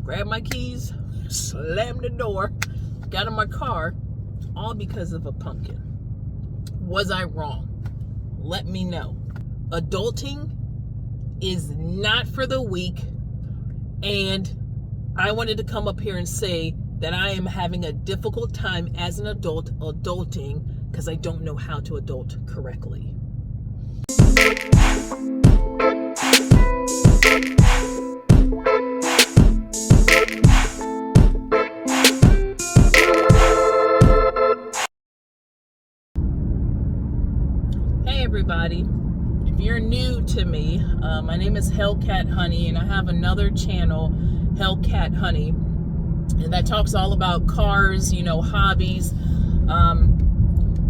grabbed my keys, slammed the door, got in my car, all because of a pumpkin. Was I wrong? Let me know. Adulting is not for the weak, and I wanted to come up here and say that I am having a difficult time as an adult adulting because I don't know how to adult correctly. Hey everybody, if you're new to me, my name is Hellcat Honey, and I have another channel, Hellcat Honey, and that talks all about cars, hobbies.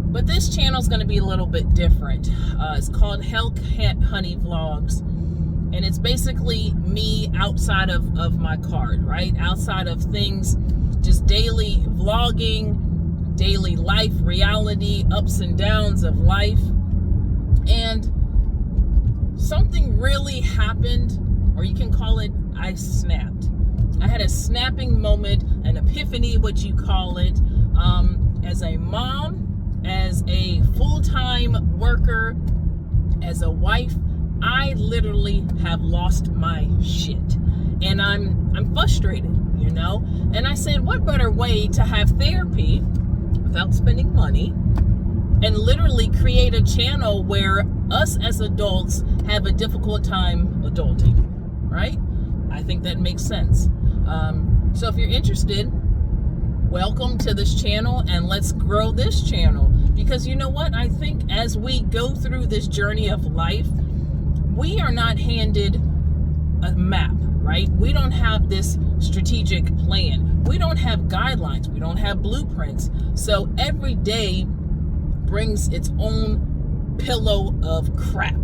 But this channel is going to be a little bit different. It's called Hellcat Honey Vlogs, and it's basically me outside of my car, right? Outside of things, just daily vlogging, daily life, reality, ups and downs of life. And something really happened, or you can call it, I snapped. I had a snapping moment, an epiphany, what you call it, as a mom, as a full-time worker, as a wife. I literally have lost my shit, and I'm frustrated, and I said, what better way to have therapy without spending money and literally create a channel where us as adults have a difficult time adulting, right? I think that makes sense. So if you're interested, welcome to this channel, and let's grow this channel, because you know what? I think as we go through this journey of life, we are not handed a map, right? We don't have this strategic plan. We don't have guidelines. We don't have blueprints. So every day brings its own pillow of crap.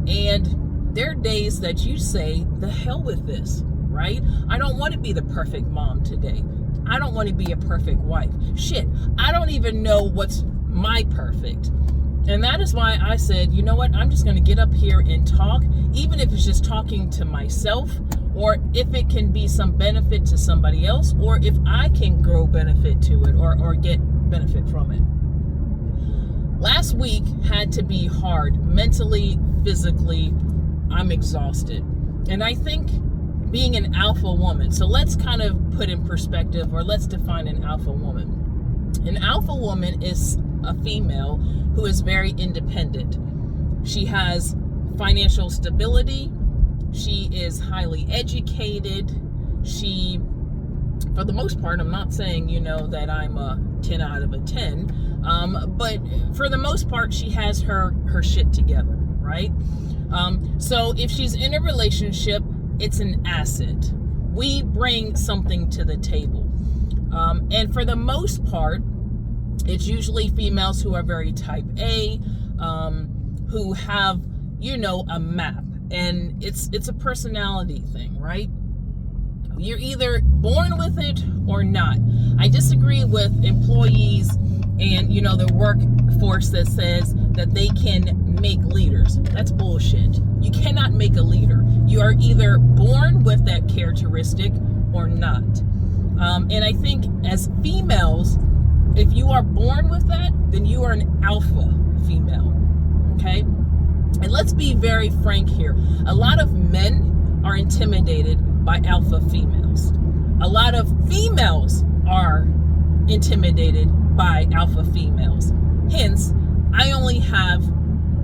And there are days that you say, the hell with this, right? I don't want to be the perfect mom today. I don't want to be a perfect wife. Shit, I don't even know what's my perfect. And that is why I said, you know what? I'm just going to get up here and talk, even if it's just talking to myself, or if it can be some benefit to somebody else, or if I can grow benefit to it or get benefit from it. Last week had to be hard, mentally, physically. I'm exhausted. And I think being an alpha woman, so let's kind of put in perspective, or let's define an alpha woman. An alpha woman is a female who is very independent. She has financial stability. She is highly educated. She, for the most part, I'm not saying, that I'm a 10 out of a 10, but for the most part, she has her shit together, right? So if she's in a relationship, it's an asset. We bring something to the table. And for the most part, it's usually females who are very type A, who have, a map. And it's a personality thing, right? You're either born with it or not. I disagree with employees and, the workforce that says that they can make leaders. That's bullshit. You cannot make a leader. You are either born with that characteristic or not. And I think as females, if you are born with that, then you are an alpha female, okay? And let's be very frank here. A lot of men are intimidated by alpha females. A lot of females are intimidated by alpha females. Hence, I only have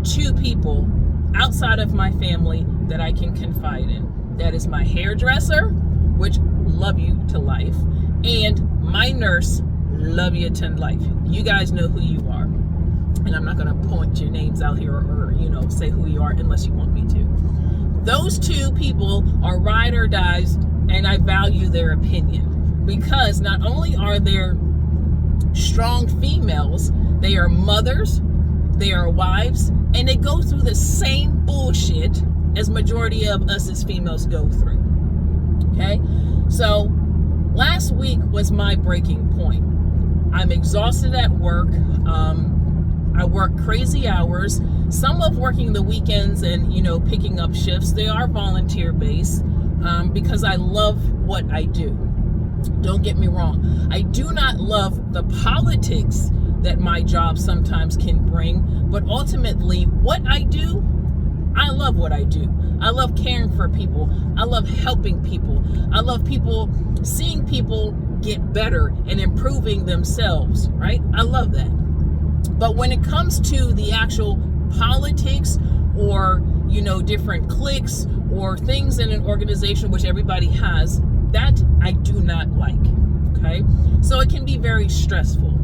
2 people outside of my family that I can confide in. That is my hairdresser, which love you to life, and my nurse, love you to life. You guys know who you are. And I'm not going to point your names out here or say who you are unless you want me to. Those 2 people are ride or dies, and I value their opinion, because not only are there strong females, they are mothers, they are wives, and they go through the same bullshit as majority of us as females go through. Okay? So last week was my breaking point. I'm exhausted at work. I work crazy hours, some of working the weekends and, picking up shifts. They are volunteer based, because I love what I do. Don't get me wrong. I do not love the politics that my job sometimes can bring, but ultimately what I do, I love what I do. I love caring for people. I love helping people. I love seeing people get better and improving themselves, right? I love that. But when it comes to the actual politics or, different cliques or things in an organization, which everybody has, that I do not like, okay? So it can be very stressful.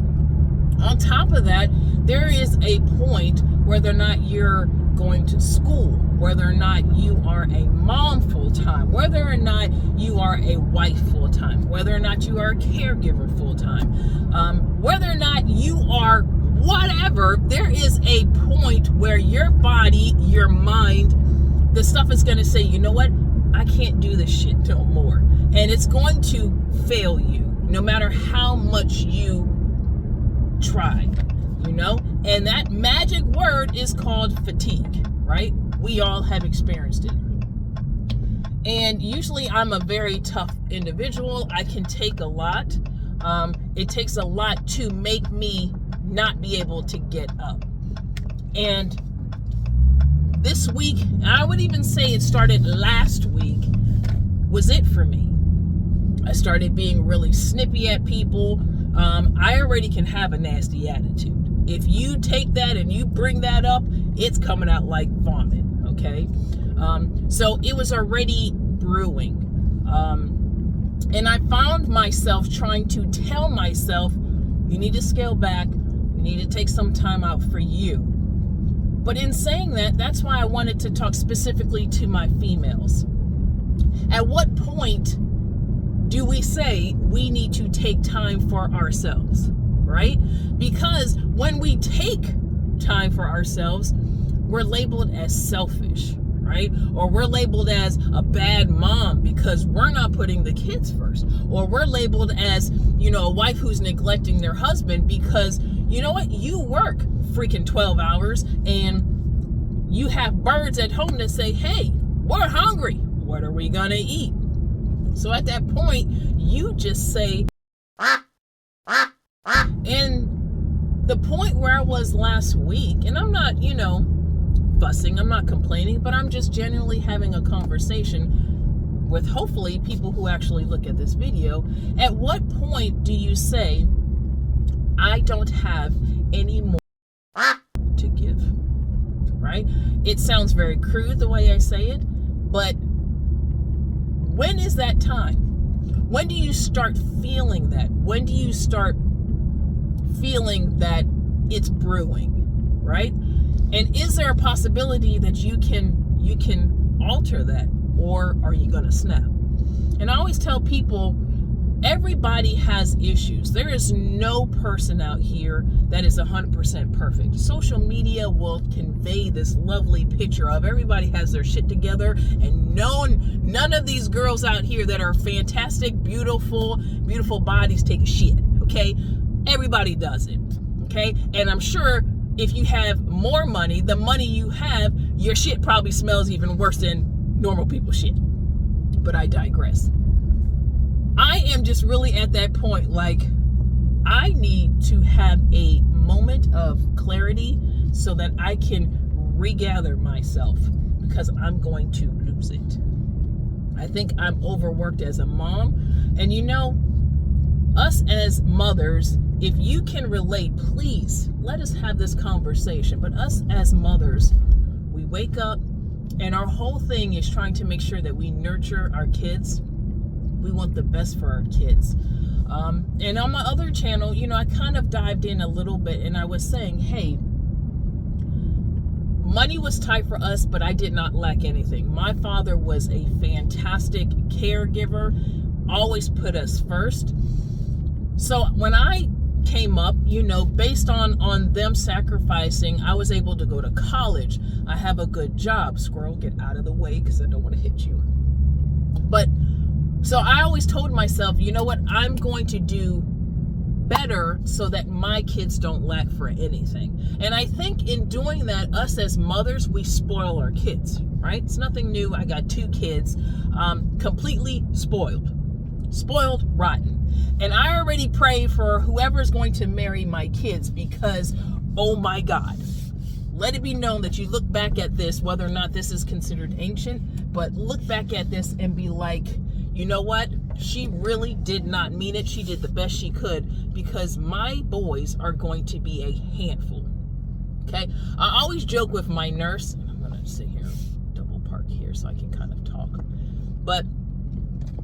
On top of that, there is a point whether or not you're going to school, whether or not you are a mom full-time, whether or not you are a wife full-time, whether or not you are a caregiver full-time, whether or not you are whatever, there is a point where your body, your mind, the stuff is going to say, you know what, I can't do this shit no more. And it's going to fail you no matter how much you try, and that magic word is called fatigue, right? We all have experienced it. And usually I'm a very tough individual. I can take a lot. It takes a lot to make me not be able to get up. And this week, I would even say it started last week, was it for me. I started being really snippy at people. I already can have a nasty attitude. If you take that and you bring that up, it's coming out like vomit, okay? So it was already brewing. And I found myself trying to tell myself, you need to scale back. You need to take some time out for you. But in saying that, that's why I wanted to talk specifically to my females. At what point do we say we need to take time for ourselves, right? Because when we take time for ourselves, we're labeled as selfish, right? Or we're labeled as a bad mom because we're not putting the kids first. Or we're labeled as, a wife who's neglecting their husband because, you know what, you work freaking 12 hours and you have birds at home that say, hey, we're hungry. What are we gonna eat? So at that point, you just say, and the point where I was last week, and I'm not, fussing, I'm not complaining, but I'm just genuinely having a conversation with hopefully people who actually look at this video. At what point do you say, I don't have any more to give, right? It sounds very crude the way I say it, but when is that time? When do you start feeling that? When do you start feeling that it's brewing, right? And is there a possibility that you can alter that, or are you gonna snap? And I always tell people, everybody has issues. There is no person out here that is 100% perfect. Social media will convey this lovely picture of everybody has their shit together, and none of these girls out here that are fantastic, beautiful bodies take a shit, okay? Everybody does it, okay? And I'm sure if you have more money, the money you have, your shit probably smells even worse than normal people's shit. But I digress. I am just really at that point, like, I need to have a moment of clarity so that I can regather myself, because I'm going to lose it. I think I'm overworked as a mom. And us as mothers, if you can relate, please let us have this conversation. But us as mothers, we wake up and our whole thing is trying to make sure that we nurture our kids. We want the best for our kids. And on my other channel, I kind of dived in a little bit and I was saying, hey, money was tight for us, but I did not lack anything. My father was a fantastic caregiver, always put us first. So when I came up, based on them sacrificing, I was able to go to college. I have a good job. Squirrel, get out of the way because I don't want to hit you. But so I always told myself, you know what, I'm going to do better so that my kids don't lack for anything. And I think in doing that, us as mothers, we spoil our kids, right? It's nothing new. I got 2 kids, completely spoiled rotten. And I already pray for whoever's going to marry my kids, because, oh my God, let it be known that you look back at this, whether or not this is considered ancient, but look back at this and be like, you know what? She really did not mean it. She did the best she could, because my boys are going to be a handful. Okay? I always joke with my nurse, and I'm going to sit here, double park here so I can kind of talk. But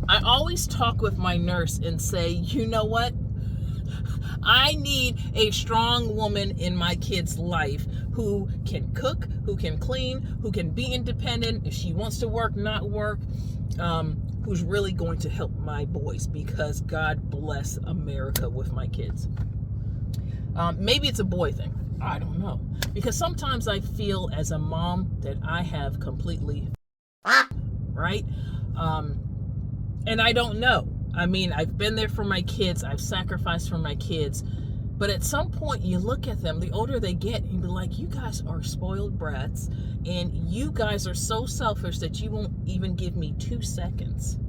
I always talk with my nurse and say, you know what? I need a strong woman in my kid's life who can cook, who can clean, who can be independent. If she wants to work, not work, who's really going to help my boys, because God bless America with my kids. Maybe it's a boy thing. I don't know. Because sometimes I feel as a mom that I have completely, right? And I don't know. I mean, I've been there for my kids. I've sacrificed for my kids. But at some point, you look at them, the older they get, and you be like, you guys are spoiled brats. And you guys are so selfish that you won't even give me 2 seconds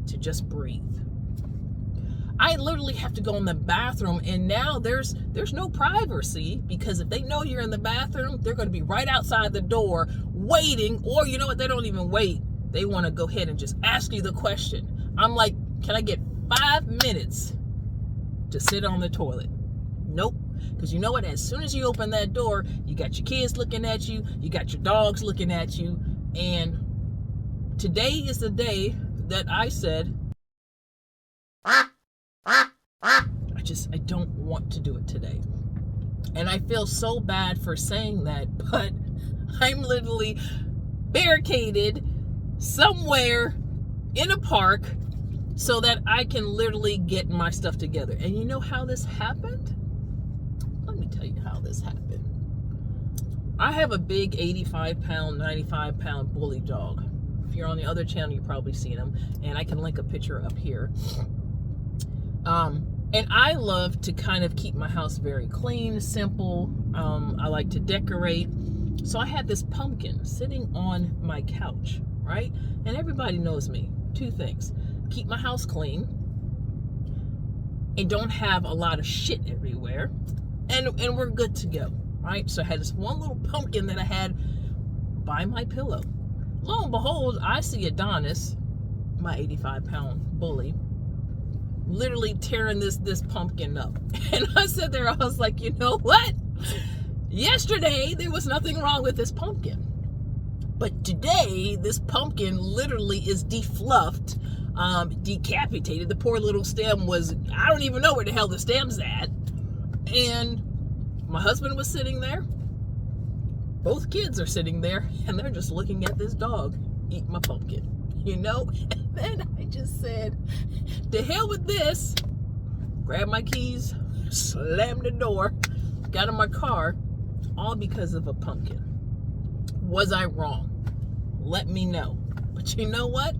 to just breathe. I literally have to go in the bathroom, and now there's no privacy, because if they know you're in the bathroom, they're going to be right outside the door waiting. Or you know what? They don't even wait. They want to go ahead and just ask you the question. I'm like, can I get 5 minutes to sit on the toilet? Nope. Because you know what? As soon as you open that door, you got your kids looking at you. You got your dogs looking at you. And today is the day that I said, I don't want to do it today. And I feel so bad for saying that, but I'm literally barricaded somewhere in a park so that I can literally get my stuff together. And you know how this happened? Let me tell you how this happened. I have a big 85-pound, 95-pound bully dog. If you're on the other channel, you've probably seen him. And I can link a picture up here. And I love to kind of keep my house very clean, simple. I like to decorate. So I had this pumpkin sitting on my couch, right? And everybody knows me. 2 things. Keep my house clean and don't have a lot of shit everywhere. And we're good to go, right? So I had this one little pumpkin that I had by my pillow. Lo and behold, I see Adonis, my 85-pound bully, literally tearing this pumpkin up. And I sat there, I was like, you know what? Yesterday, there was nothing wrong with this pumpkin. But today, this pumpkin literally is defluffed, decapitated. The poor little stem was, I don't even know where the hell the stem's at. And my husband was sitting there. Both kids are sitting there, and they're just looking at this dog eat my pumpkin, you know? And then I just said, to hell with this. Grabbed my keys, slammed the door, got in my car, all because of a pumpkin. Was I wrong? Let me know. But you know what?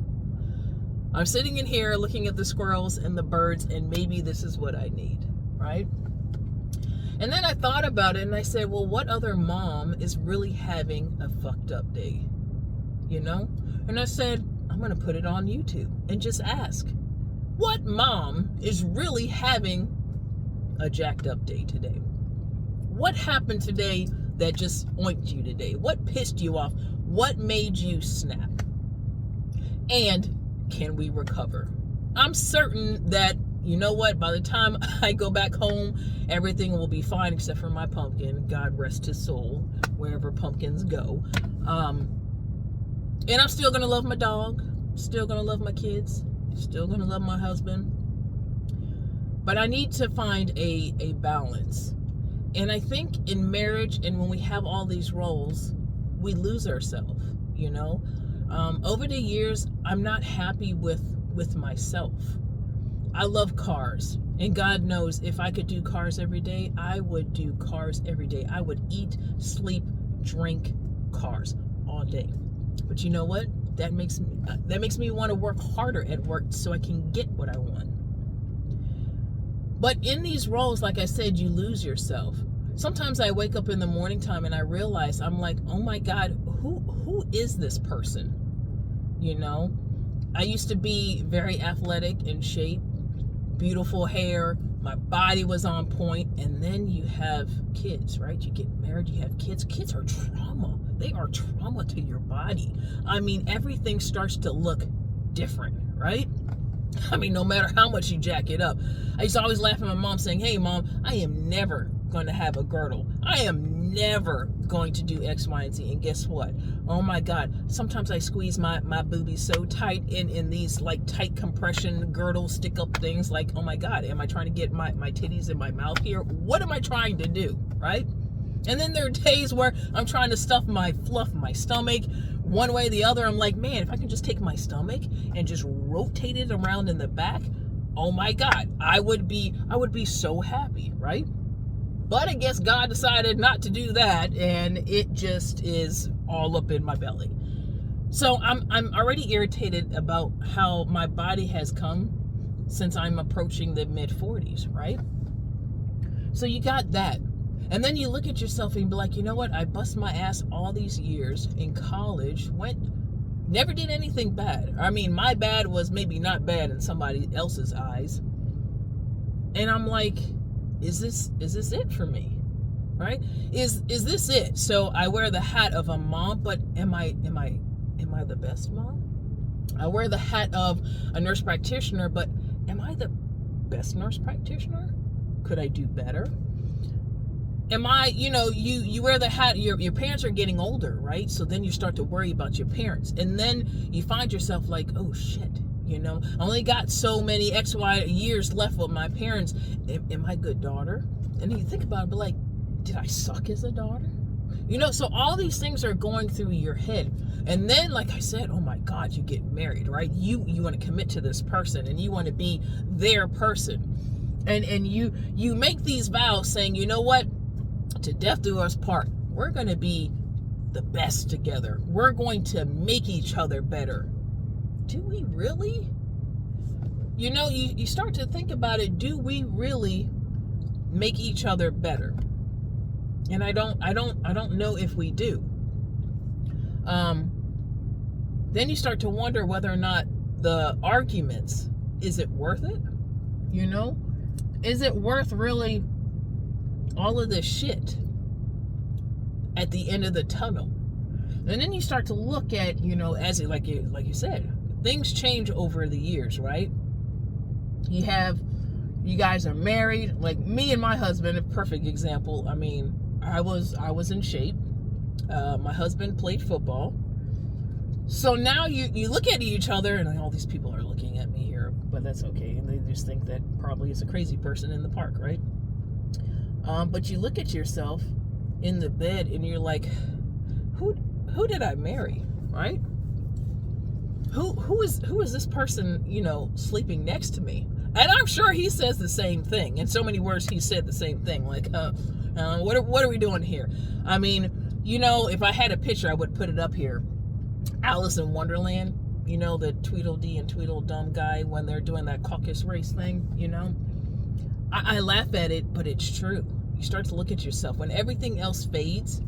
I'm sitting in here looking at the squirrels and the birds, and maybe this is what I need, right? And then I thought about it, and I said, well, what other mom is really having a fucked up day? You know? And I said, I'm going to put it on YouTube and just ask, what mom is really having a jacked up day today? What happened today that just oinked you today? What pissed you off? What made you snap? And can we recover? I'm certain that, you know what, by the time I go back home, everything will be fine except for my pumpkin. God rest his soul, wherever pumpkins go. And I'm still going to love my dog. Still going to love my kids. Still going to love my husband. But I need to find a balance. And I think in marriage and when we have all these roles, we lose ourselves, you know. Over the years, I'm not happy with myself. I love cars. And God knows if I could do cars every day, I would do cars every day. I would eat, sleep, drink cars all day. But you know what? That makes me want to work harder at work so I can get what I want. But in these roles, like I said, you lose yourself. Sometimes I wake up in the morning time and I realize, I'm like, oh my God, who who is this person? You know, I used to be very athletic, in shape, beautiful hair, my body was on point, and then you have kids, right? You get married, you have kids. Kids are trauma. They are trauma to your body. I mean, everything starts to look different, right? I mean, no matter how much you jack it up. I used to always laugh at my mom saying, hey, Mom, I am never going to have a girdle. I am never going to do X, Y, and Z. And guess what? Oh, my God. Sometimes I squeeze my boobies so tight in these, like, tight compression girdle stick-up things. Like, oh, my God, am I trying to get my titties in my mouth here? What am I trying to do, right? And then there are days where I'm trying to fluff my stomach one way or the other. I'm like, man, if I can just take my stomach and just rotate it around in the back, oh my God, I would be so happy, right? But I guess God decided not to do that, and it just is all up in my belly. So I'm already irritated about how my body has come since I'm approaching the mid-40s, right? So you got that. And then you look at yourself and be like, you know what? I bust my ass all these years in college, never did anything bad. I mean, my bad was maybe not bad in somebody else's eyes. And I'm like, is this it for me? Right? Is this it? So I wear the hat of a mom, but am I the best mom? I wear the hat of a nurse practitioner, but am I the best nurse practitioner? Could I do better? Am I, you wear the hat, your parents are getting older, right? So then you start to worry about your parents. And then you find yourself like, oh shit, I only got so many XY years left with my parents. Am I a good daughter? And then you think about it, but like, did I suck as a daughter? So all these things are going through your head. And then, like I said, oh my God, you get married, right? You want to commit to this person and you want to be their person. And you make these vows saying, you know what? To death do us part. We're going to be the best together. We're going to make each other better. Do we really? You start to think about it. Do we really make each other better? And I don't know if we do. Then you start to wonder whether or not the arguments, is it worth it? Is it worth really all of this shit at the end of the tunnel? And then you start to look at, as like you said, things change over the years, right? You guys are married. Like me and my husband, a perfect example. I mean, I was in shape. My husband played football. So now you look at each other, and all these people are looking at me here, but that's okay. And they just think that probably is a crazy person in the park, right? But you look at yourself in the bed and you're like, who did I marry, right? Who is this person, sleeping next to me? And I'm sure he says the same thing. In so many words, he said the same thing. Like, what are we doing here? I mean, if I had a picture, I would put it up here. Alice in Wonderland, the Tweedledee and Tweedledum guy when they're doing that caucus race thing, I laugh at it, but it's true. You start to look at yourself when everything else fades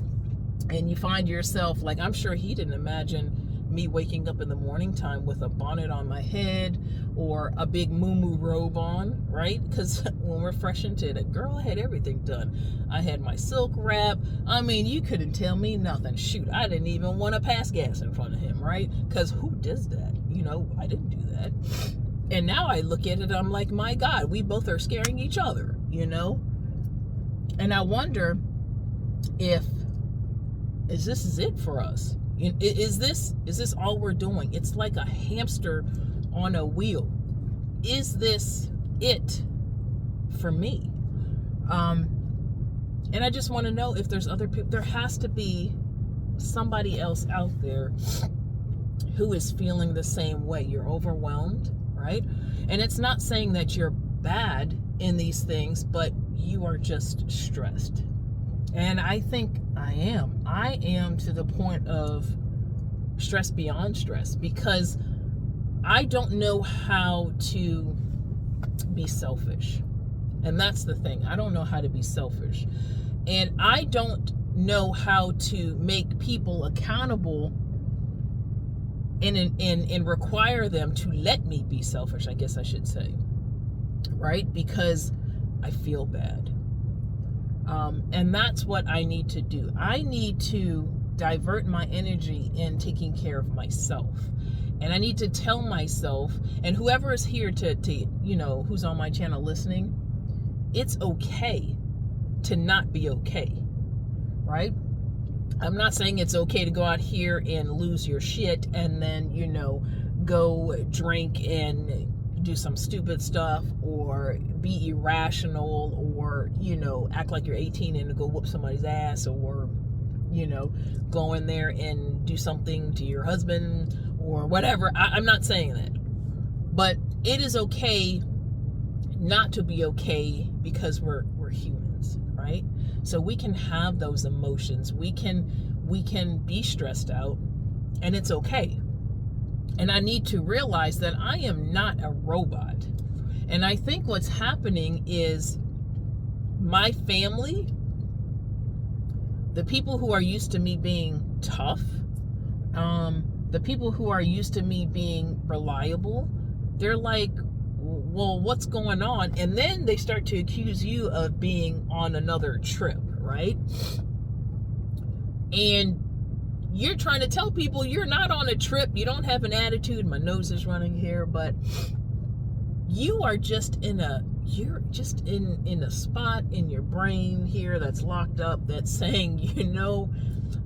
and you find yourself, like, I'm sure he didn't imagine me waking up in the morning time with a bonnet on my head or a big muumuu robe on, right? Because when we're fresh into it, girl, I had everything done. I had my silk wrap. I mean, you couldn't tell me nothing. Shoot, I didn't even want to pass gas in front of him, right? Because who does that? I didn't do that. And now I look at it, I'm like, my God, we both are scaring each other, And I wonder if this is it for us. Is this all we're doing? It's like a hamster on a wheel. Is this it for me? And I just want to know if there's other people. There has to be somebody else out there who is feeling the same way. You're overwhelmed, right? And it's not saying that you're bad in these things, but you are just stressed. And I think I am to the point of stress beyond stress, because I don't know how to be selfish. And that's the thing. I don't know how to be selfish. And I don't know how to make people accountable and require them to let me be selfish, I guess I should say, right? Because I feel bad. And that's what I need to do. I need to divert my energy in taking care of myself. And I need to tell myself, and whoever is here to who's on my channel listening, it's okay to not be okay, right? I'm not saying it's okay to go out here and lose your shit and then, go drink and do some stupid stuff, or be irrational, or, act like you're 18 and go whoop somebody's ass, or, go in there and do something to your husband or whatever. I'm not saying that. But it is okay not to be okay, because we're humans, right? So we can have those emotions. We can be stressed out, and it's okay. And I need to realize that I am not a robot. And I think what's happening is my family, the people who are used to me being tough, the people who are used to me being reliable, they're like, well, what's going on? And then they start to accuse you of being on another trip, right? And you're trying to tell people you're not on a trip. You don't have an attitude. My nose is running here, but you are just in a spot in your brain here that's locked up, that's saying,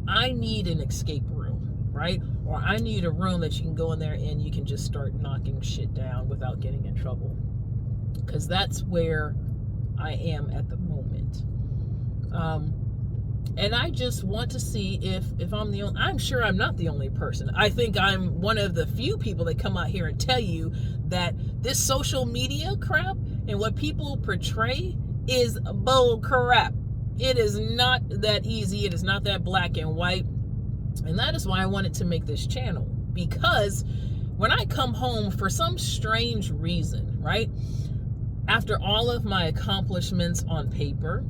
I need an escape room, right? Or I need a room that you can go in there and you can just start knocking shit down without getting in trouble. Because that's where I am at the moment. And I just want to see if I'm the only, I'm sure I'm not the only person. I think I'm one of the few people that come out here and tell you that this social media crap and what people portray is bull crap. It is not that easy. It is not that black and white. And that is why I wanted to make this channel. Because when I come home, for some strange reason, right? After all of my accomplishments on paper,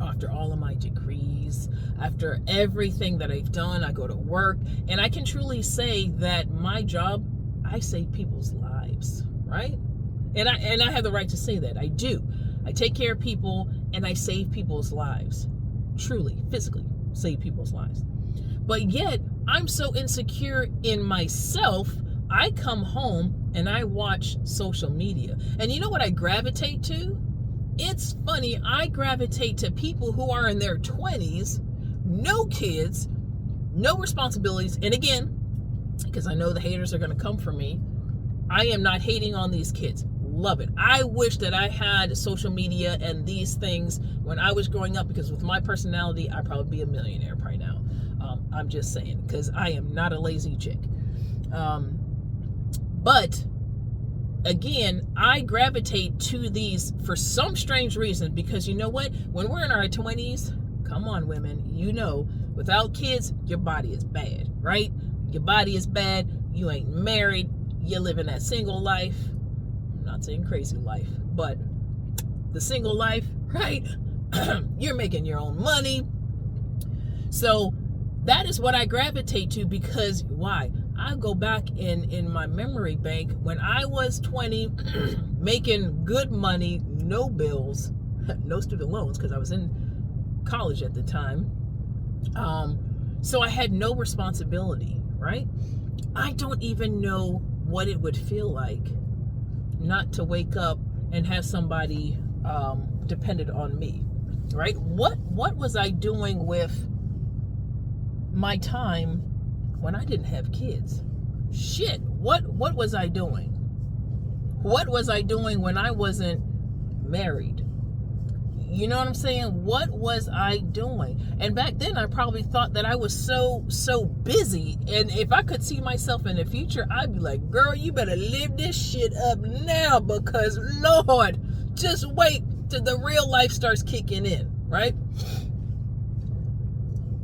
after all of my degrees, after everything that I've done, I go to work, and I can truly say that my job, I save people's lives, right? And I have the right to say that. I do. I take care of people, and I save people's lives. Truly, physically save people's lives. But yet, I'm so insecure in myself, I come home and I watch social media. And you know what I gravitate to? It's funny, I gravitate to people who are in their 20s, no kids, no responsibilities. And again, because I know the haters are going to come for me, I am not hating on these kids. Love it. I wish that I had social media and these things when I was growing up, because with my personality, I'd probably be a millionaire right now. I'm just saying, because I am not a lazy chick. But again, I gravitate to these for some strange reason, because you know what? When we're in our 20s, come on, women, without kids, your body is bad, right? Your body is bad. You ain't married. You're living that single life. I'm not saying crazy life, but the single life, right? You're making your own money. So that is what I gravitate to, because why? I go back in my memory bank when I was 20, making good money, no bills, no student loans, because I was in college at the time. So I had no responsibility, right? I don't even know what it would feel like not to wake up and have somebody dependent on me, right? What was I doing with my time when I didn't have kids? Shit, what was I doing? What was I doing when I wasn't married? You know what I'm saying? What was I doing? And back then I probably thought that I was so busy, and if I could see myself in the future, I'd be like, girl, you better live this shit up now, because Lord, just wait till the real life starts kicking in, right?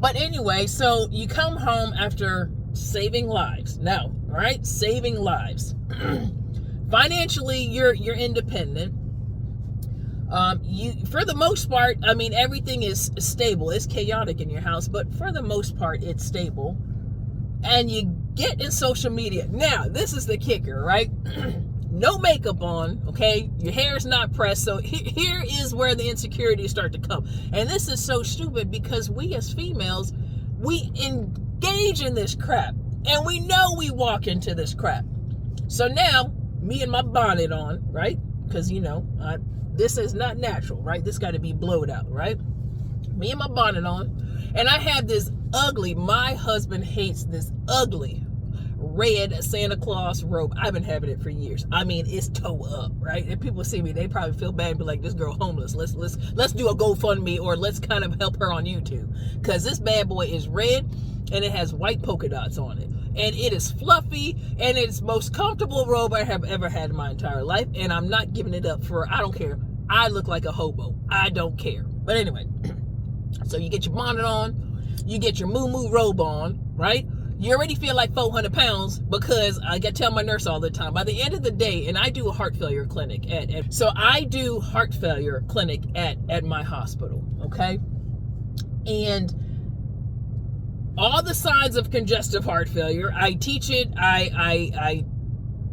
But anyway, so you come home after saving lives. Now, right? Saving lives. Financially, you're independent. You, for the most part, I mean, everything is stable. It's chaotic in your house, but for the most part, it's stable. And you get in social media. Now, this is the kicker, right? No makeup on, okay? Your hair is not pressed. So here is where the insecurities start to come. And this is so stupid because we as females, we engage in this crap. And we know we walk into this crap. So now, me and my bonnet on, right? Because, this is not natural, right? This got to be blowed out, right? Me and my bonnet on. And I have this ugly, my husband hates this ugly red Santa Claus robe. I've been having it for years. I mean, it's toe up, right? If people see me, they probably feel bad and be like, this girl homeless. Let's do a GoFundMe, or let's kind of help her on YouTube. Because this bad boy is red and it has white polka dots on it. And it is fluffy, and it's the most comfortable robe I have ever had in my entire life. And I'm not giving it up for, I don't care. I look like a hobo. I don't care. But anyway, so you get your bonnet on, you get your moo robe on, right? You already feel like 400 pounds because I got to tell my nurse all the time. By the end of the day, and I do a heart failure clinic so I do heart failure clinic at my hospital, okay? And all the signs of congestive heart failure, I teach it, I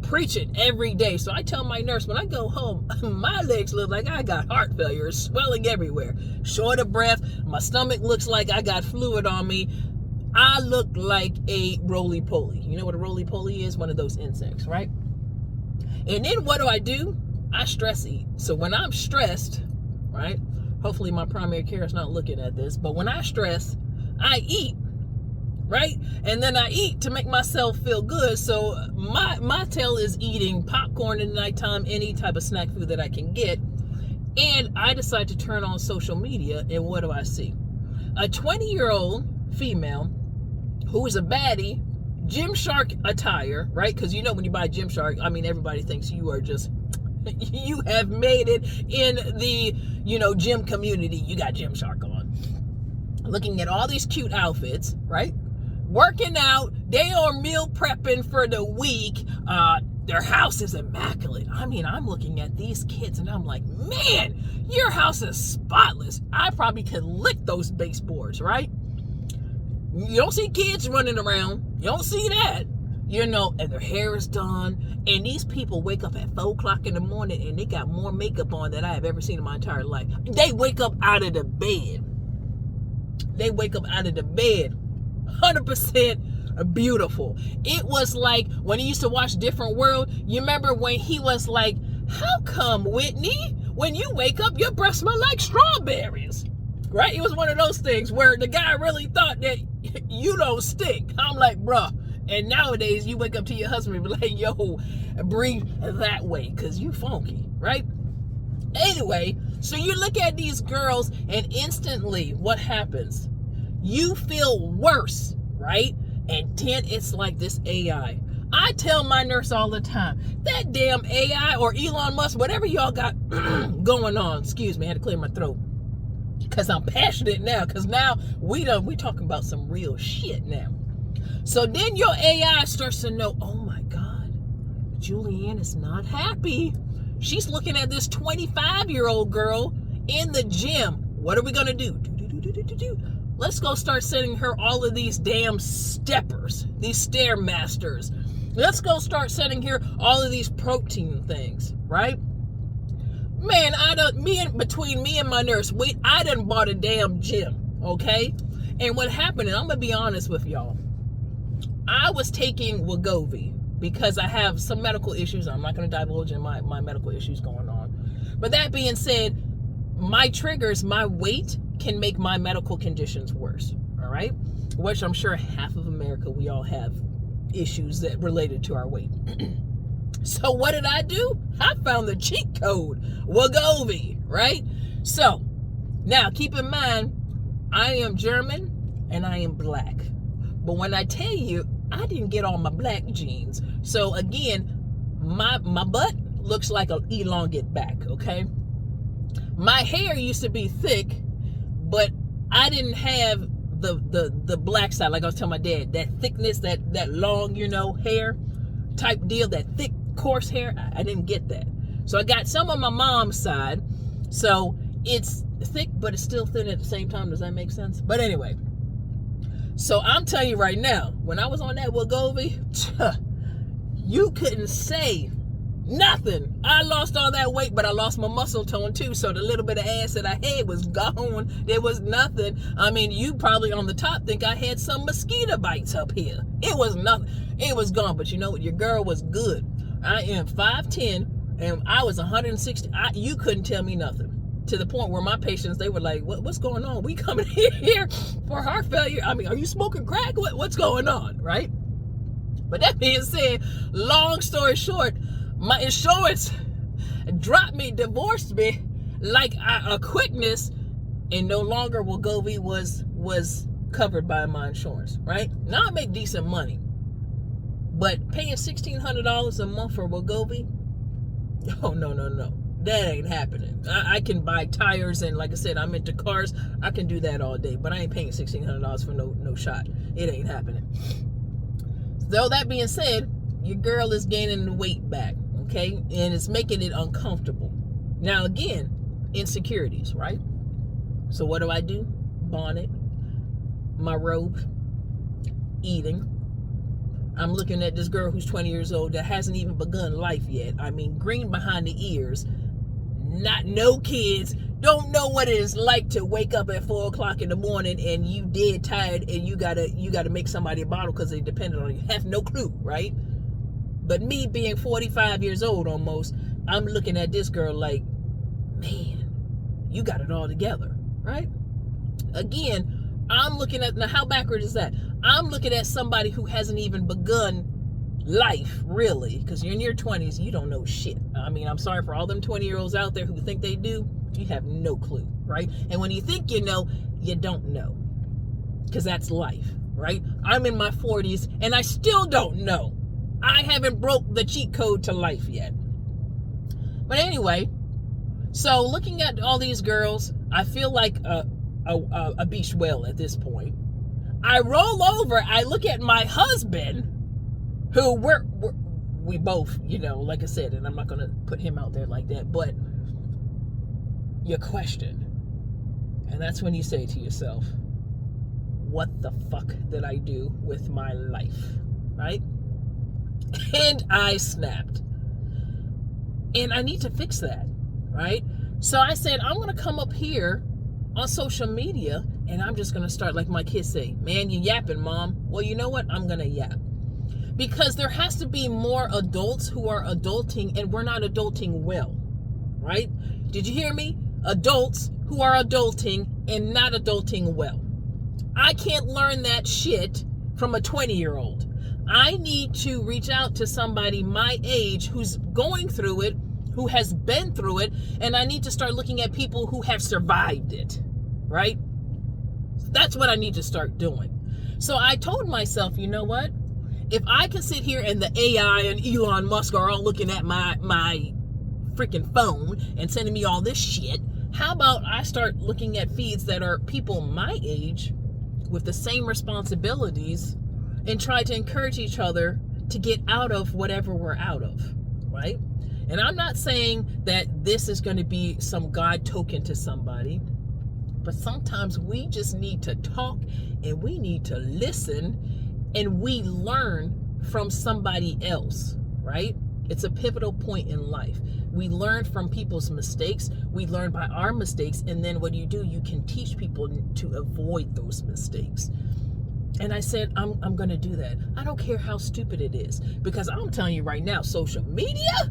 preach it every day. So I tell my nurse, when I go home, my legs look like I got heart failure, swelling everywhere, short of breath, my stomach looks like I got fluid on me. I look like a roly-poly. You know what a roly-poly is? One of those insects, right? And then what do? I stress eat. So when I'm stressed, right? Hopefully my primary care is not looking at this, but when I stress, I eat, right? And then I eat to make myself feel good. So my tail is eating popcorn in the nighttime, any type of snack food that I can get. And I decide to turn on social media, and what do I see? A 20-year-old female who is a baddie, Gymshark attire, right? Because when you buy Gymshark, I mean, everybody thinks you are just, you have made it in the, gym community. You got Gymshark on. Looking at all these cute outfits, right? Working out. They are meal prepping for the week. Their house is immaculate. I mean, I'm looking at these kids and I'm like, man, your house is spotless. I probably could lick those baseboards, right? You don't see kids running around. You don't see that. And their hair is done. And these people wake up at 4 o'clock in the morning and they got more makeup on than I have ever seen in my entire life. They wake up out of the bed. 100% beautiful. It was like when he used to watch Different World. You remember when he was like, how come, Whitney, when you wake up, your breath smell like strawberries? Right? It was one of those things where the guy really thought that you don't stink. I'm like, bruh. And nowadays, you wake up to your husband and be like, yo, breathe that way because you funky, right? Anyway, so you look at these girls and instantly what happens? You feel worse, right? And then it's like this AI. I tell my nurse all the time, that damn AI or Elon Musk, whatever y'all got going on, excuse me, I had to clear my throat. Because I'm passionate now. Because now we talking about some real shit now. So then your AI starts to know, oh my God, Julianne is not happy. She's looking at this 25-year-old girl in the gym. What are we going to do? Let's go start sending her all of these damn steppers, these Stairmasters. Let's go start sending her all of these protein things, right? Man, between me and my nurse, I done bought a damn gym, okay? And what happened, and I'm going to be honest with y'all, I was taking Wegovy because I have some medical issues. I'm not going to divulge in my medical issues going on. But that being said, my triggers, my weight can make my medical conditions worse, all right? Which I'm sure half of America, we all have issues that related to our weight. So what did I do? I found the cheat code, Wegovy, right? So now keep in mind, I am German and I am black. But when I tell you, I didn't get all my black genes. So again, my butt looks like an elongate back, okay? My hair used to be thick, but I didn't have the black side, like I was telling my dad, that thickness, that long, hair type deal, that thick, coarse hair. I didn't get that. So I got some on my mom's side. So it's thick, but it's still thin at the same time. Does that make sense? But anyway, So I'm telling you right now, when I was on that Wegovy, you couldn't say nothing. I lost all that weight, but I lost my muscle tone too. So the little bit of ass that I had was gone. There was nothing. I mean, you probably on the top think I had some mosquito bites up here. It was nothing. It was gone. But you know what? Your girl was good. I am 5'10", and I was 160. You couldn't tell me nothing. To the point where my patients, they were like, what's going on? We coming here for heart failure? I mean, are you smoking crack? What's going on, right? But that being said, long story short, my insurance divorced me like a quickness, and no longer Wegovy was covered by my insurance, right? Now I make decent money, but paying $1,600 a month for Wegovy, oh, no. That ain't happening. I can buy tires, and like I said, I'm into cars. I can do that all day, but I ain't paying $1,600 for no shot. It ain't happening. So that being said, your girl is gaining the weight back, okay? And it's making it uncomfortable. Now, again, insecurities, right? So what do? Bonnet, my robe, eating. I'm looking at this girl who's 20 years old that hasn't even begun life yet. I mean, green behind the ears, no kids, don't know what it is like to wake up at 4 o'clock in the morning and you dead tired and you gotta make somebody a bottle because they depended on you. Have no clue, right? But me being 45 years old almost, I'm looking at this girl like, man, you got it all together, right? Again, I'm looking at, now how backward is that? I'm looking at somebody who hasn't even begun life, really, because you're in your 20s, you don't know shit. I mean, I'm sorry for all them 20-year-olds out there who think they do. You have no clue, right? And when you think you know, you don't know, because that's life, right? I'm in my 40s and I still don't know. I haven't broke the cheat code to life yet. But anyway, so looking at all these girls, I feel like a beach whale at this point. I roll over, I look at my husband, who we both, you know, like I said, and I'm not going to put him out there like that, but you question. And that's when you say to yourself, what the fuck did I do with my life, right? And I snapped. And I need to fix that, right? So I said, I'm going to come up here on social media and I'm just going to start, like my kids say, man, you yapping, mom. Well, you know what? I'm going to yap. Because there has to be more adults who are adulting, and we're not adulting well, right? Did you hear me? Adults who are adulting and not adulting well. I can't learn that shit from a 20-year-old. I need to reach out to somebody my age who's going through it, who has been through it, and I need to start looking at people who have survived it, right? That's what I need to start doing. So I told myself, you know what? If I can sit here and the AI and Elon Musk are all looking at my freaking phone and sending me all this shit, how about I start looking at feeds that are people my age with the same responsibilities and try to encourage each other to get out of whatever we're out of, right? And I'm not saying that this is going to be some God token to somebody, but sometimes we just need to talk and we need to listen and we learn from somebody else, right? It's a pivotal point in life. We learn from people's mistakes. We learn by our mistakes. And then what do? You can teach people to avoid those mistakes. And I said, I'm going to do that. I don't care how stupid it is. Because I'm telling you right now, social media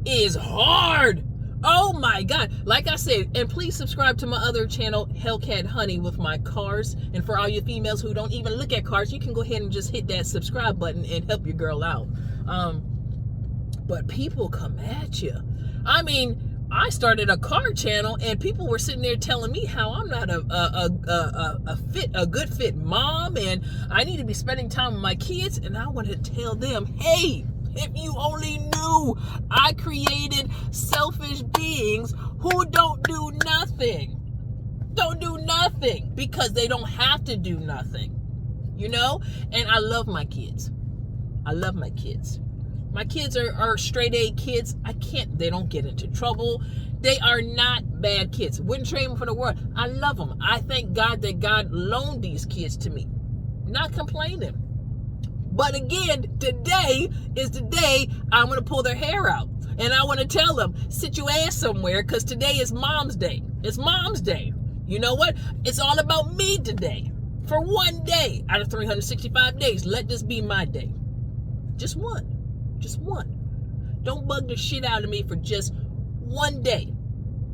is hard. Oh my God. Like I said, and please subscribe to my other channel, Hellcat Honey, with my cars. And for all you females who don't even look at cars, you can go ahead and just hit that subscribe button and help your girl out. But people come at you. I mean, I started a car channel and people were sitting there telling me how I'm not a good fit mom and I need to be spending time with my kids. And I want to tell them, hey, if you only knew, I created selfish beings who don't do nothing. Don't do nothing because they don't have to do nothing, you know? And I love my kids. I love my kids. My kids are straight A kids. They don't get into trouble. They are not bad kids. Wouldn't trade them for the world. I love them. I thank God that God loaned these kids to me. Not complaining. But again, today is the day I'm going to pull their hair out. And I want to tell them, sit your ass somewhere, because today is Mom's Day. It's Mom's Day. You know what? It's all about me today. For one day out of 365 days, let this be my day. Just one. Just one. Don't bug the shit out of me for just one day.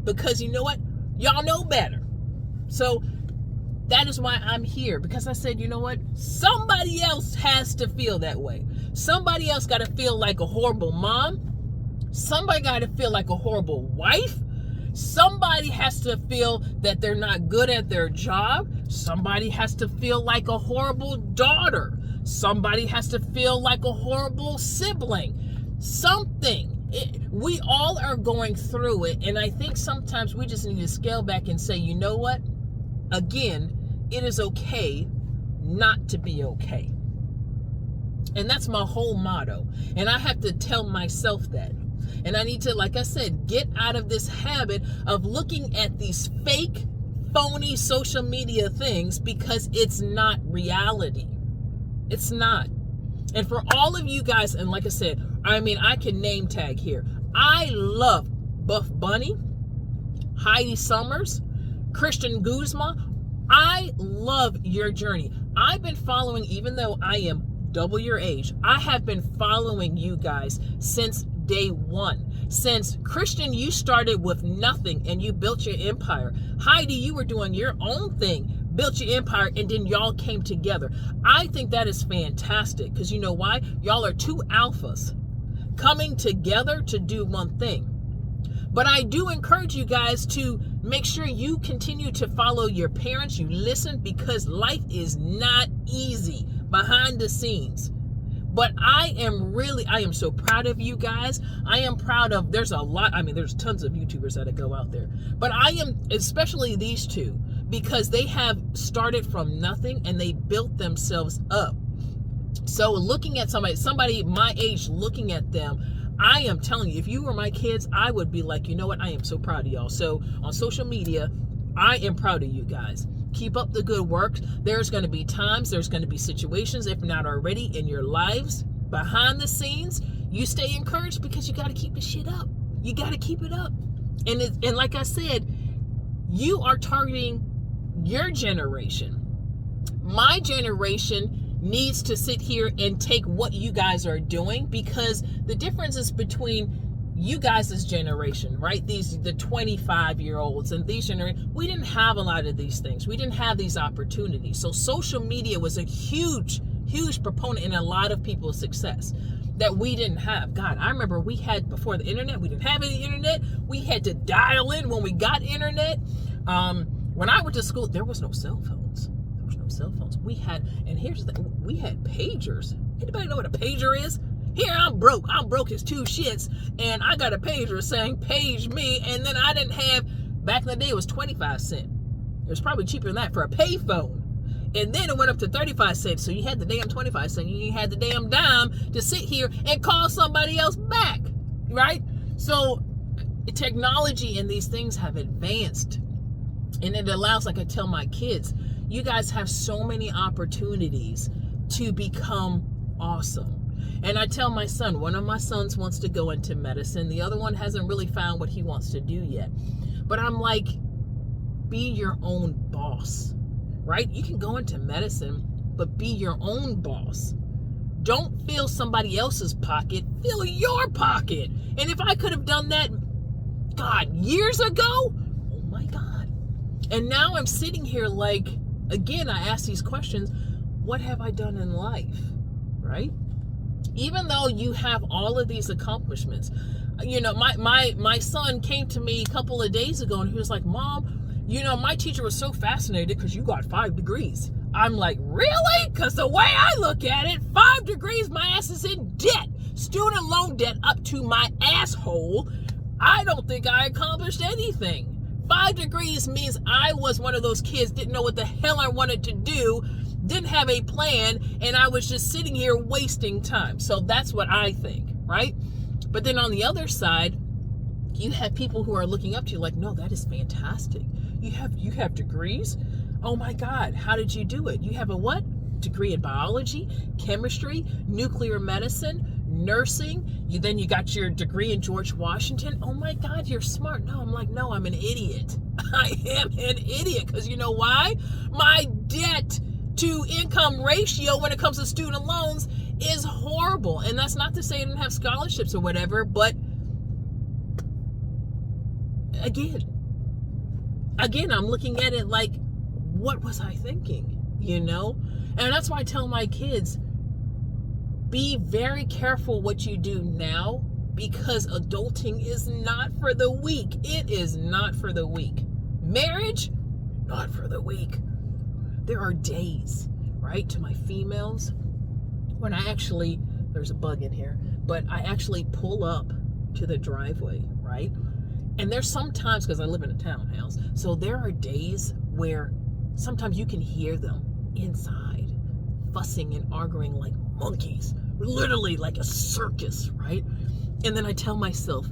Because you know what? Y'all know better. So that is why I'm here. Because I said, you know what? Somebody else has to feel that way. Somebody else got to feel like a horrible mom. Somebody got to feel like a horrible wife. Somebody has to feel that they're not good at their job. Somebody has to feel like a horrible daughter. Somebody has to feel like a horrible sibling. Something. We all are going through it. And I think sometimes we just need to scale back and say, you know what? Again, it is okay not to be okay. And that's my whole motto. And I have to tell myself that. And I need to, like I said, get out of this habit of looking at these fake, phony social media things, because it's not reality. It's not. And for all of you guys, and like I said, I mean, I can name tag here. I love Buff Bunny, Heidi Summers, Christian Guzman. I love your journey. I've been following, even though I am double your age, I have been following you guys since day one. Since Christian, you started with nothing and you built your empire. Heidi, you were doing your own thing, built your empire, and then y'all came together. I think that is fantastic, because you know why? Y'all are two alphas coming together to do one thing. But I do encourage you guys to make sure you continue to follow your parents. You listen, because life is not easy behind the scenes. But I am so proud of you guys. I am proud of, there's tons of YouTubers that go out there. But I am, especially these two, because they have started from nothing and they built themselves up. So looking at somebody my age, looking at them, I am telling you, if you were my kids, I would be like, you know what? I am so proud of y'all. So on social media, I am proud of you guys. Keep up the good work. There's going to be times, there's going to be situations, if not already, in your lives, behind the scenes. You stay encouraged, because you got to keep the shit up. You got to keep it up. And like I said, you are targeting your generation. My generation needs to sit here and take what you guys are doing, because the difference is between you guys' generation, right? The 25-year-olds and these generation, we didn't have a lot of these things. We didn't have these opportunities. So social media was a huge, huge proponent in a lot of people's success that we didn't have. God, I remember before the internet, we didn't have any internet. We had to dial in when we got internet. When I went to school, there was no cell phones. We had pagers. Anybody know what a pager is? Here, I'm broke as two shits, and I got a pager saying, page me, and then I didn't have, back in the day, it was 25 cents. It was probably cheaper than that for a payphone. And then it went up to 35 cents, so you had the damn 25 cents, you had the damn dime to sit here and call somebody else back, right? So technology and these things have advanced, and it allows, like I tell my kids, you guys have so many opportunities to become awesome. And I tell my son, one of my sons wants to go into medicine. The other one hasn't really found what he wants to do yet. But I'm like, be your own boss, right? You can go into medicine, but be your own boss. Don't fill somebody else's pocket, fill your pocket. And if I could have done that, God, years ago, oh my God. And now I'm sitting here like, again, I ask these questions, what have I done in life, right? Even though you have all of these accomplishments, you know, my son came to me a couple of days ago and he was like, Mom, you know, my teacher was so fascinated because you got 5 degrees. I'm like, really? Because the way I look at it, 5 degrees, my ass is in debt. Student loan debt up to my asshole. I don't think I accomplished anything. 5 degrees means I was one of those kids, didn't know what the hell I wanted to do, didn't have a plan, and I was just sitting here wasting time. So that's what I think. right? But then on the other side, you have people who are looking up to you like, no, that is fantastic. You have degrees? Oh my God, how did you do it? You have a what? Degree in biology, chemistry, nuclear medicine, nursing. Then you got your degree in George Washington. Oh my God, you're smart. No, I'm like, no, I'm an idiot. I am an idiot. Because you know why? My debt to income ratio when it comes to student loans is horrible. And that's not to say I didn't have scholarships or whatever, but again, I'm looking at it like, what was I thinking? You know? And that's why I tell my kids, be very careful what you do now, because adulting is not for the weak. It is not for the weak. Marriage, not for the weak. There are days, right, to my females, when I actually, there's a bug in here, but I actually pull up to the driveway, right? And there's sometimes, because I live in a townhouse, so there are days where sometimes you can hear them inside fussing and arguing like monkeys, literally like a circus, right? And then I tell myself,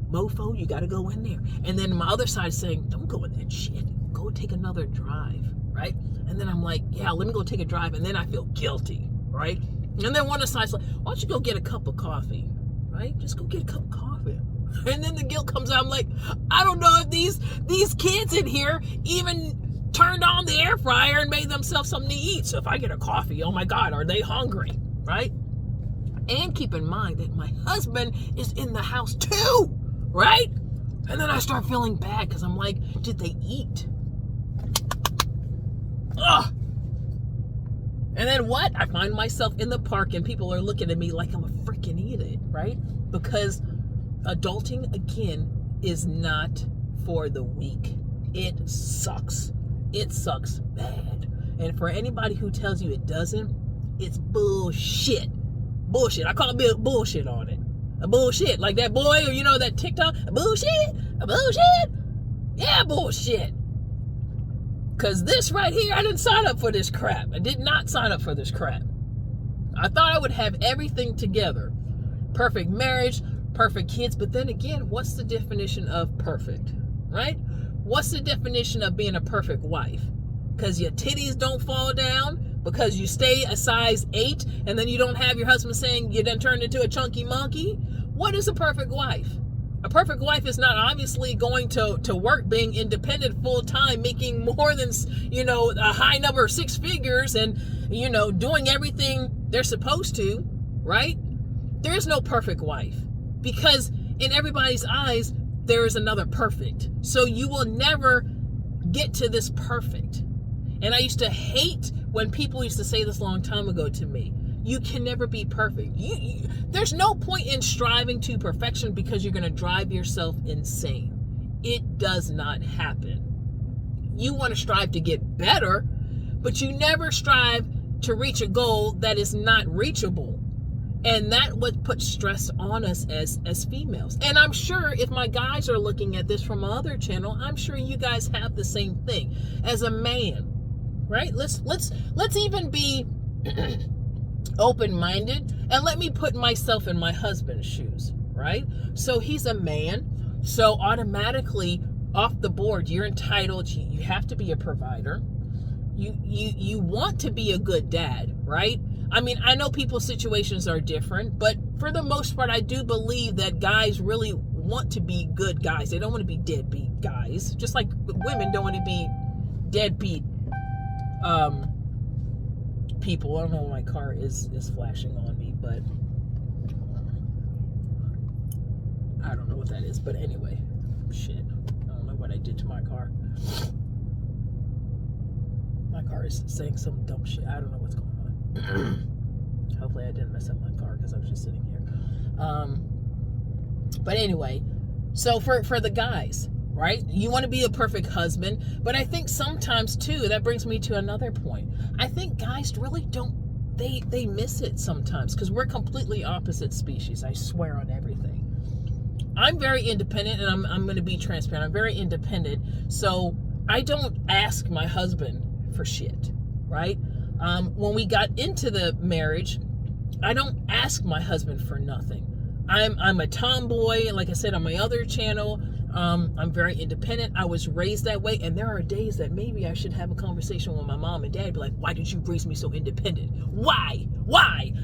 mofo, you got to go in there. And then my other side is saying, don't go in that shit. Go take another drive, right? And then I'm like, yeah, let me go take a drive. And then I feel guilty, right? And then one side's like, why don't you go get a cup of coffee, right? Just go get a cup of coffee. And then the guilt comes out. I'm like, I don't know if these kids in here even turned on the air fryer and made themselves something to eat. So if I get a coffee, oh my God, are they hungry, right? And keep in mind that my husband is in the house too, right? And then I start feeling bad because I'm like, did they eat? Ugh. And then what? I find myself in the park and people are looking at me like I'm a freaking idiot, right? Because adulting, again, is not for the weak. It sucks. It sucks bad. And for anybody who tells you it doesn't, it's bullshit. Bullshit. I call it bullshit on it. A bullshit. Like that boy, or you know, that TikTok. A bullshit. A bullshit. Yeah, bullshit. Because this right here, I didn't sign up for this crap. I did not sign up for this crap. I thought I would have everything together. Perfect marriage, perfect kids. But then again, what's the definition of perfect, right? What's the definition of being a perfect wife? Because your titties don't fall down, because you stay a size 8, and then you don't have your husband saying you done turned into a chunky monkey? What is a perfect wife? A perfect wife is not obviously going to work, being independent full-time, making more than, you know, a high number of 6 figures and, you know, doing everything they're supposed to, right? There is no perfect wife, because in everybody's eyes, there is another perfect. So you will never get to this perfect. And I used to hate when people used to say this a long time ago to me. You can never be perfect. There's no point in striving to perfection, because you're going to drive yourself insane. It does not happen. You want to strive to get better, but you never strive to reach a goal that is not reachable. And that would put stress on us as females. And I'm sure if my guys are looking at this from my other channel, I'm sure you guys have the same thing. As a man, right? Let's even be open-minded, and let me put myself in my husband's shoes, right? So he's a man, so automatically off the board, you're entitled, you have to be a provider. You want to be a good dad, right? I mean, I know people's situations are different, but for the most part, I do believe that guys really want to be good guys. They don't want to be deadbeat guys, just like women don't want to be deadbeat people. I don't know why my car is flashing on me, but I don't know what that is. But anyway, shit, I don't know what I did to my car. My car is saying some dumb shit. I don't know what's going on. Hopefully I didn't mess up my car, because I was just sitting here. But anyway, so for the guys, right? You want to be a perfect husband, but I think sometimes too, that brings me to another point. I think guys really don't, they miss it sometimes, because we're completely opposite species. I swear on everything. I'm very independent, and I'm going to be transparent. I'm very independent, so I don't ask my husband for shit, right? When we got into the marriage, I don't ask my husband for nothing. I'm a tomboy. Like I said on my other channel, I'm very independent. I was raised that way, and there are days that maybe I should have a conversation with my mom and dad, be like, why did you raise me so independent? Why?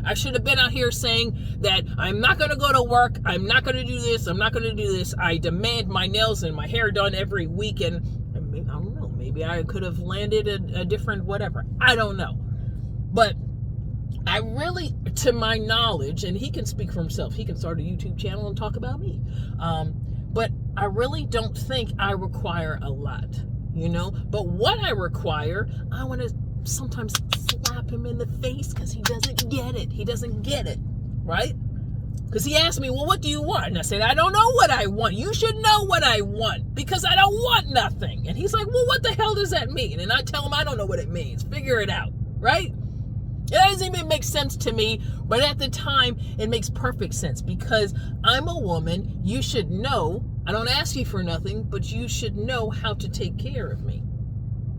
I should have been out here saying that I'm not going to go to work, I'm not going to do this, I'm not going to do this. I demand my nails and my hair done every weekend. I don't know, maybe I could have landed a different whatever. I don't know. But I really, to my knowledge, and he can speak for himself, he can start a YouTube channel and talk about me. But I really don't think I require a lot, you know. But what I require, I want to sometimes slap him in the face because he doesn't get it. He doesn't get it, right? Because he asked me, well, what do you want? And I said, I don't know what I want. You should know what I want because I don't want nothing. And he's like, well, what the hell does that mean? And I tell him, I don't know what it means. Figure it out, right? It doesn't even make sense to me, but at the time, it makes perfect sense because I'm a woman. You should know. I don't ask you for nothing, but you should know how to take care of me.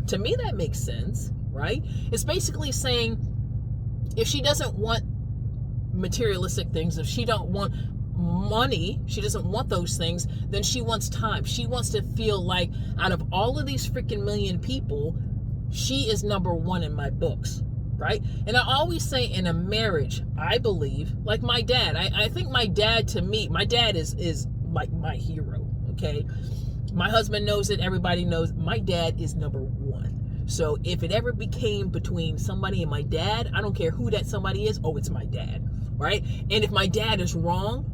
To me, that makes sense, right? It's basically saying if she doesn't want materialistic things, if she don't want money, she doesn't want those things, then she wants time. She wants to feel like out of all of these freaking million people, she is number one in my books. Right? And I always say in a marriage, I believe, like my dad, I think my dad, to me, my dad is like my hero, okay? My husband knows it, everybody knows, my dad is number one. So if it ever became between somebody and my dad, I don't care who that somebody is, oh, it's my dad, right? And if my dad is wrong,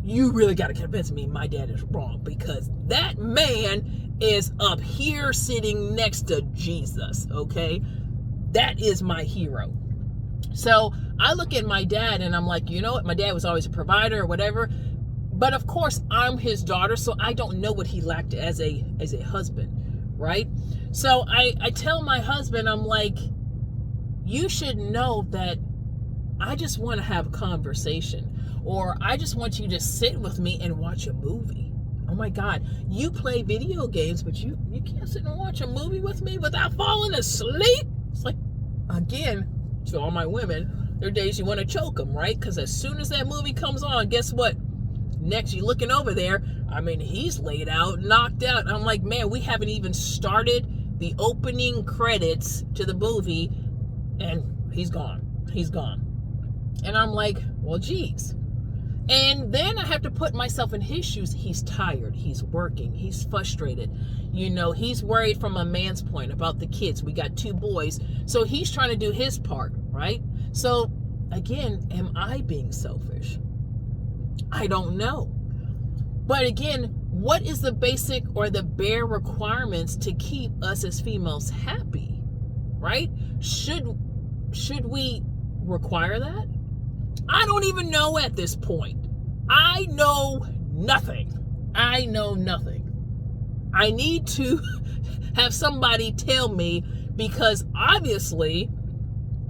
you really got to convince me my dad is wrong because that man is up here sitting next to Jesus, okay? That is my hero. So I look at my dad and I'm like, you know what? My dad was always a provider or whatever. But of course, I'm his daughter, so I don't know what he lacked as a husband, right? So I tell my husband, I'm like, you should know that I just want to have a conversation, or I just want you to sit with me and watch a movie. Oh my God, you play video games, but you can't sit and watch a movie with me without falling asleep? It's like, again, to all my women, there are days you want to choke them, right? Because as soon as that movie comes on, guess what? Next, you're looking over there. I mean, he's laid out, knocked out. I'm like, man, we haven't even started the opening credits to the movie, and he's gone. He's gone. And I'm like, well, geez. And then I have to put myself in his shoes. He's tired. He's working. He's frustrated. You know, he's worried from a man's point about the kids. We got 2 boys. So he's trying to do his part, right? So, again, am I being selfish? I don't know. But again, what is the basic or the bare requirements to keep us as females happy, right? Should we require that? I don't even know at this point. I know nothing. I know nothing. I need to have somebody tell me because obviously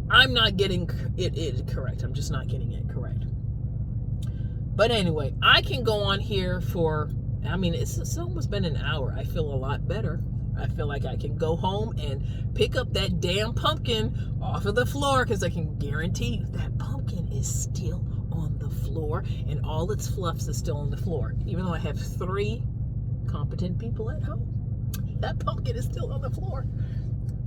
I'm not getting it correct. I'm just not getting it correct. But anyway, I can go on here for, I mean, it's almost been an hour. I feel a lot better. I feel like I can go home and pick up that damn pumpkin off of the floor because I can guarantee you that pumpkin is still on the floor and all its fluffs is still on the floor. Even though I have 3 competent people at home, that pumpkin is still on the floor.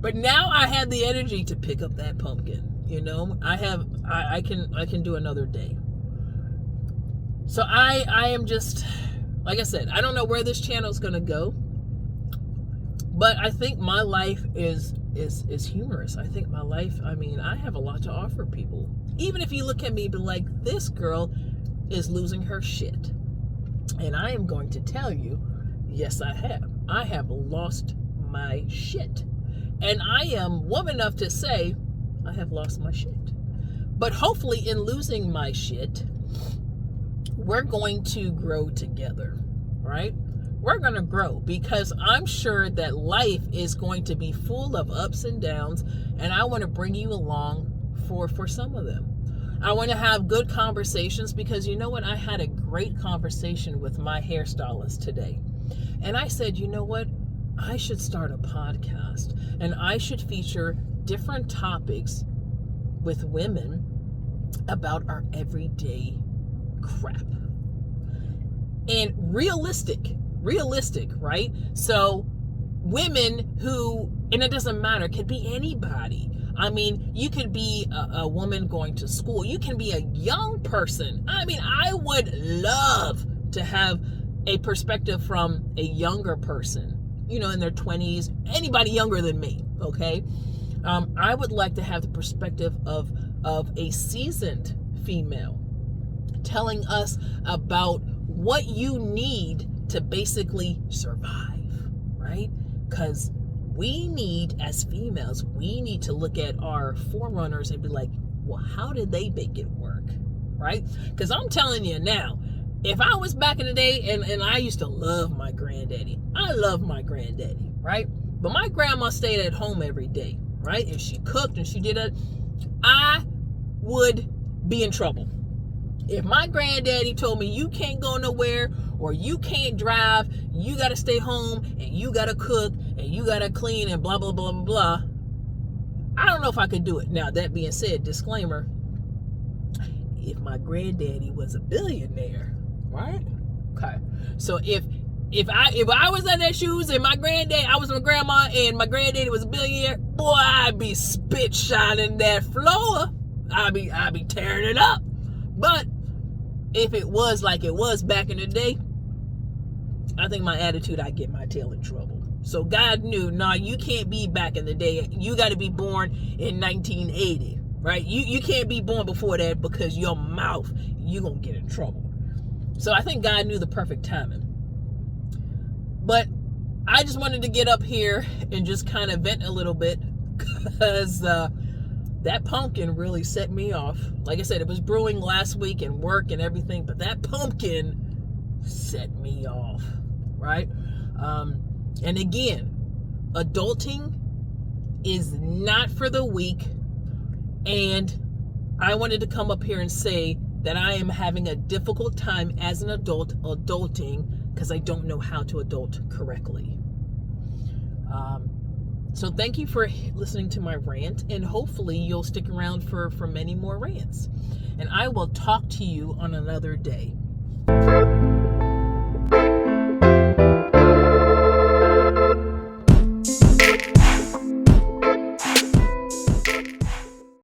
But now I have the energy to pick up that pumpkin. You know, I can do another day. So I am just, like I said, I don't know where this channel is going to go. But I think my life is humorous. I think my life, I mean, I have a lot to offer people. Even if you look at me and be like, this girl is losing her shit. And I am going to tell you, yes, I have. I have lost my shit. And I am woman enough to say, I have lost my shit. But hopefully in losing my shit, we're going to grow together, right? We're going to grow because I'm sure that life is going to be full of ups and downs, and I want to bring you along for some of them. I want to have good conversations because you know what? I had a great conversation with my hairstylist today. And I said, you know what? I should start a podcast and I should feature different topics with women about our everyday crap. And realistic, right? So women who, and it doesn't matter, could be anybody. I mean, you could be a woman going to school. You can be a young person. I mean, I would love to have a perspective from a younger person, you know, in their 20s, anybody younger than me, okay? I would like to have the perspective of a seasoned female telling us about what you need to basically survive, right? Because we need, as females, we need to look at our forerunners and be like, well, how did they make it work, right? Because I'm telling you now, if I was back in the day, and I used to love my granddaddy. I love my granddaddy, right? But my grandma stayed at home every day, right? And she cooked and she did it. I would be in trouble. If my granddaddy told me you can't go nowhere or you can't drive, you got to stay home and you got to cook and you got to clean and blah, blah, blah, blah, blah, I don't know if I could do it. Now, that being said, disclaimer, if my granddaddy was a billionaire, right? Okay. So if I was in their shoes and I was my grandma and my granddaddy was a billionaire, boy, I'd be spit shining that floor. I'd be tearing it up. But if it was like it was back in the day, I think my attitude, I'd get my tail in trouble. So God knew, nah, you can't be back in the day. You got to be born in 1980, right? You can't be born before that because your mouth, you're going to get in trouble. So I think God knew the perfect timing. But I just wanted to get up here and just kind of vent a little bit because that pumpkin really set me off. Like I said, it was brewing last week and work and everything, but that pumpkin set me off, right? And again, adulting is not for the weak. And I wanted to come up here and say that I am having a difficult time as an adult adulting because I don't know how to adult correctly. So thank you for listening to my rant, and hopefully you'll stick around for many more rants. And I will talk to you on another day.